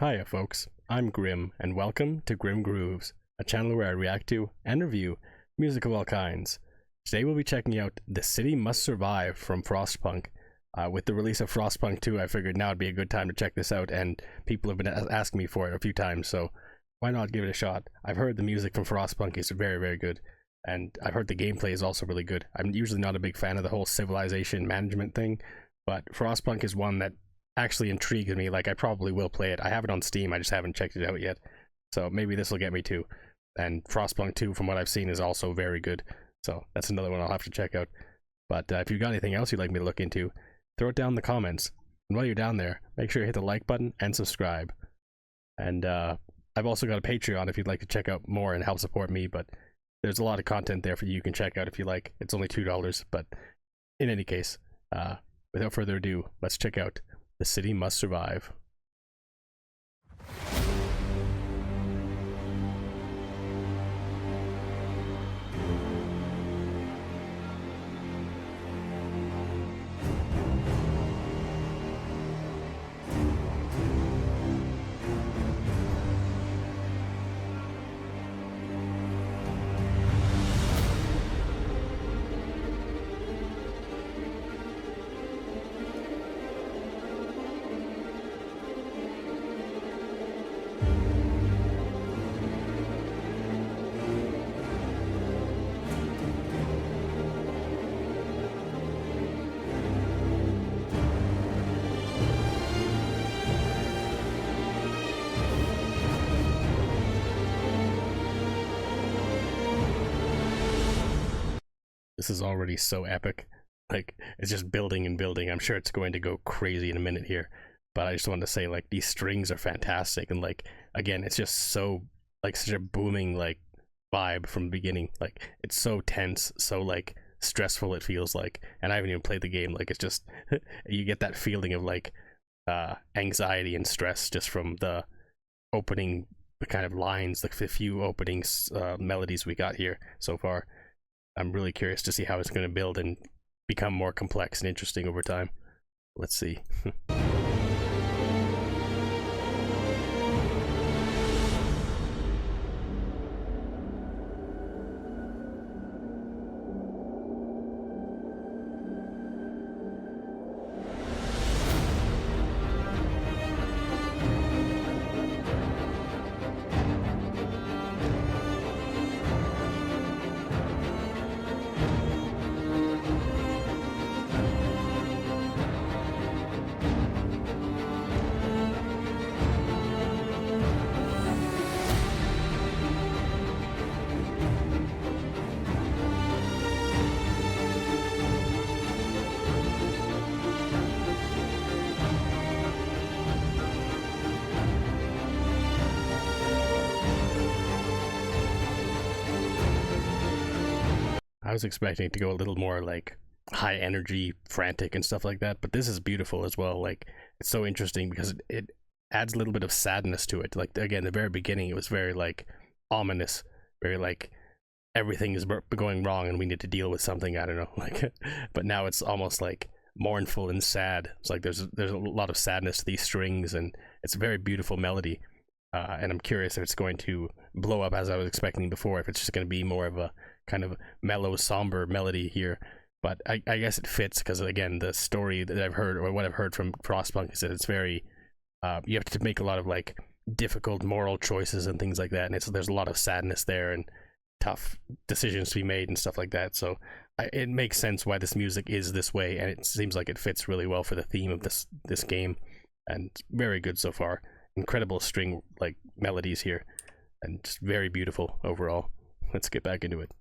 Hiya folks, I'm Grim, and welcome to Grim Grooves, a channel where I react to and review music of all kinds. Today we'll be checking out The City Must Survive from Frostpunk. With the release of Frostpunk 2, I figured now would be a good time to check this out, and people have been asking me for it a few times, so why not give it a shot? I've heard the music from Frostpunk is very, very good, and I've heard the gameplay is also really good. I'm usually not a big fan of the whole civilization management thing, but Frostpunk is one that actually intrigued me. Like, I probably will play it. I have it on Steam, I just haven't checked it out yet, so maybe this will get me too. And Frostpunk 2, from what I've seen, is also very good, so that's another one I'll have to check out. But if you've got anything else you'd like me to look into, throw it down in the comments. And while you're down there, make sure you hit the like button and subscribe. And I've also got a Patreon if you'd like to check out more and help support me, but there's a lot of content there for you can check out if you like. It's only $2, but in any case, without further ado, let's check out The City Must Survive. This is already so epic. Like, it's just building and building. I'm sure it's going to go crazy in a minute here, but I just wanted to say, like, these strings are fantastic, and like, again, it's just so, like, such a booming, like, vibe from the beginning. Like, it's so tense, so, like, stressful it feels like, and I haven't even played the game. Like, it's just you get that feeling of, like, anxiety and stress just from the opening kind of lines, like the few openings melodies we got here so far. I'm really curious to see how it's going to build and become more complex and interesting over time. Let's see. I was expecting it to go a little more like high energy, frantic and stuff like that, but this is beautiful as well. Like, it's so interesting because it adds a little bit of sadness to it. Like, again, the very beginning, it was very like ominous, very like everything is going wrong and we need to deal with something, I don't know, like, but now it's almost like mournful and sad. It's like there's a lot of sadness to these strings, and it's a very beautiful melody. And I'm curious if it's going to blow up as I was expecting before, if it's just going to be more of a kind of mellow, somber melody here. But I guess it fits because, again, the story that I've heard, or what I've heard from Frostpunk, is that it's very, you have to make a lot of like difficult moral choices and things like that, and there's a lot of sadness there and tough decisions to be made and stuff like that. So it makes sense why this music is this way, and it seems like it fits really well for the theme of this game, and very good so far. Incredible string like melodies here, and just very beautiful overall. Let's get back into it.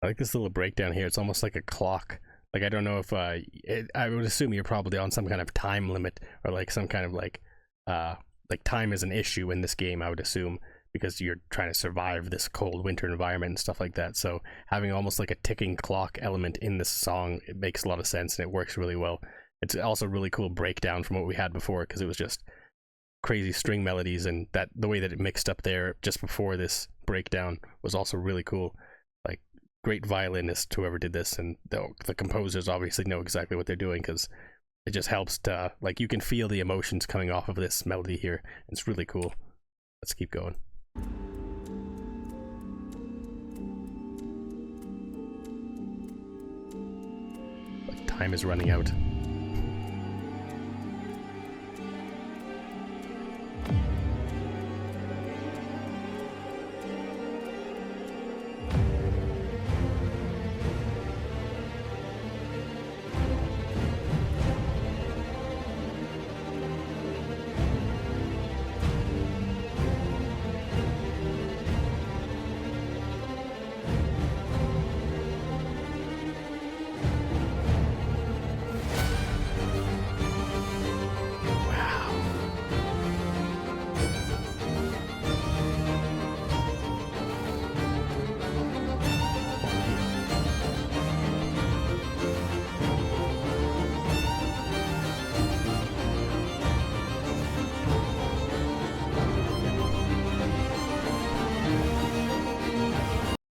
I like this little breakdown here. It's almost like a clock. Like I don't know if I would assume you're probably on some kind of time limit or like some kind of like time is an issue in this game, I would assume, because you're trying to survive this cold winter environment and stuff like that. So having almost like a ticking clock element in this song, it makes a lot of sense and it works really well. It's also a really cool breakdown from what we had before, because it was just crazy string melodies, and that the way that it mixed up there just before this breakdown was also really cool. Like great violinist whoever did this, and the composers obviously know exactly what they're doing, because it just helps to, like, you can feel the emotions coming off of this melody here. It's really cool. Let's keep going. Like time is running out.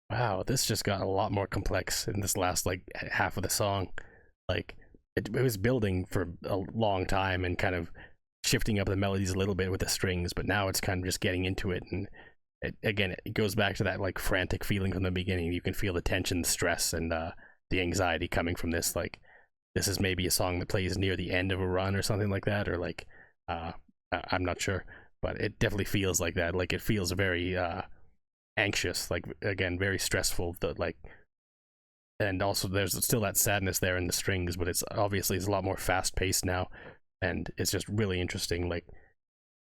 Wow, this just got a lot more complex in this last like half of the song. Like it was building for a long time and kind of shifting up the melodies a little bit with the strings, but now it's kind of just getting into it. And again, it goes back to that like frantic feeling from the beginning. You can feel the tension, the stress, and the anxiety coming from this. Like this is maybe a song that plays near the end of a run or something like that, or like I'm not sure, but it definitely feels like that. Like it feels very anxious, like again very stressful, like, and also there's still that sadness there in the strings, but it's obviously it's a lot more fast paced now, and it's just really interesting. Like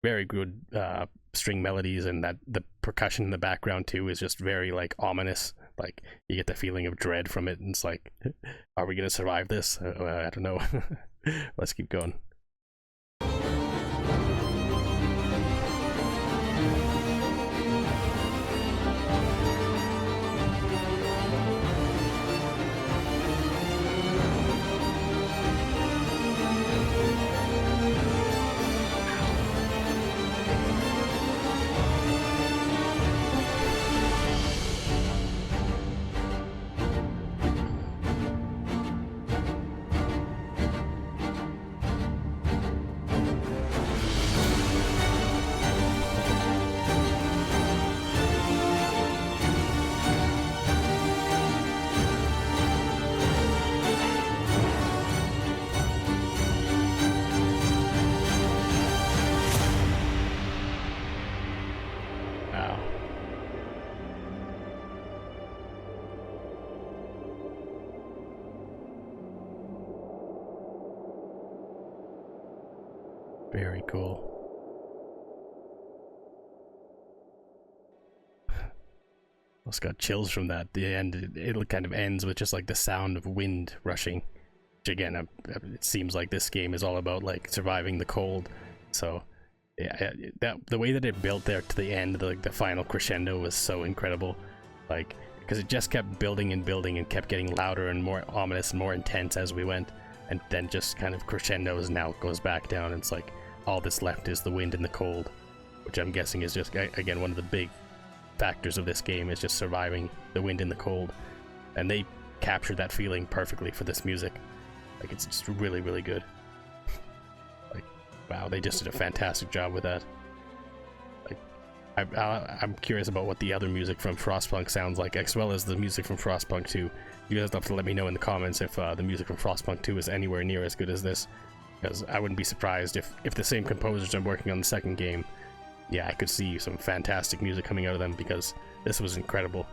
very good string melodies, and that the percussion in the background too is just very like ominous. Like you get the feeling of dread from it, and it's like, are we gonna survive this? I don't know. Let's keep going. Very cool. Almost got chills from that. The end, it kind of ends with just like the sound of wind rushing, which again, it seems like this game is all about like surviving the cold. So yeah, that the way that it built there to the end, like the final crescendo was so incredible. Like because it just kept building and building and kept getting louder and more ominous and more intense as we went, and then just kind of crescendos, and now it goes back down. And it's like all that's left is the wind and the cold, which I'm guessing is just again one of the big factors of this game is just surviving the wind and the cold, and they captured that feeling perfectly for this music. Like it's just really, really good. Like wow, they just did a fantastic job with that. Like I'm curious about what the other music from Frostpunk sounds like, as well as the music from Frostpunk 2. You guys have to let me know in the comments if the music from Frostpunk 2 is anywhere near as good as this, because I wouldn't be surprised if the same composers are working on the second game. Yeah, I could see some fantastic music coming out of them, because this was incredible.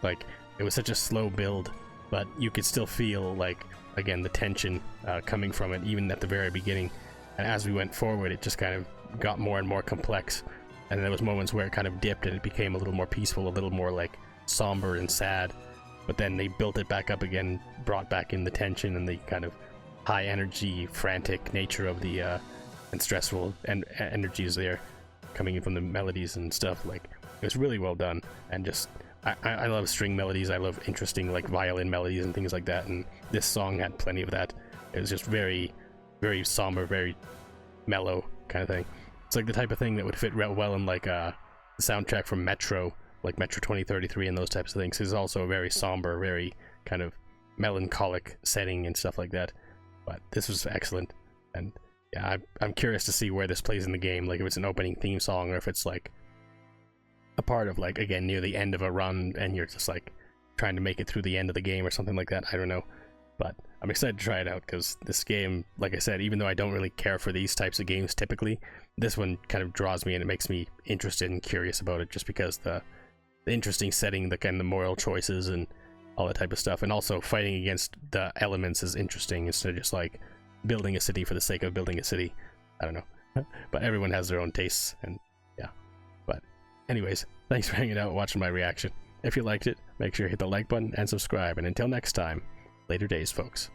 Like it was such a slow build, but you could still feel like, again, the tension coming from it even at the very beginning, and as we went forward it just kind of got more and more complex, and there was moments where it kind of dipped and it became a little more peaceful, a little more like somber and sad. but then they built it back up again, brought back in the tension and the kind of high energy, frantic nature of the and stressful and energies there coming in from the melodies and stuff. Like, it was really well done, and just I love string melodies. I love interesting like violin melodies and things like that, and this song had plenty of that. It was just very, very somber, very mellow kind of thing. It's like the type of thing that would fit well in like the soundtrack from Metro, like Metro 2033 and those types of things. It's also a very somber, very kind of melancholic setting and stuff like that. But this was excellent, and yeah, I'm curious to see where this plays in the game, like if it's an opening theme song or if it's like a part of like, again, near the end of a run and you're just like trying to make it through the end of the game or something like that. I don't know, but I'm excited to try it out because this game, like I said, even though I don't really care for these types of games typically, this one kind of draws me and it makes me interested and curious about it, just because the interesting setting, the kind of moral choices and all that type of stuff, and also fighting against the elements is interesting instead of just like building a city for the sake of building a city. I don't know, but everyone has their own tastes, and yeah. But anyways, thanks for hanging out and watching my reaction. If you liked it, make sure you hit the like button and subscribe, and until next time, later days, folks.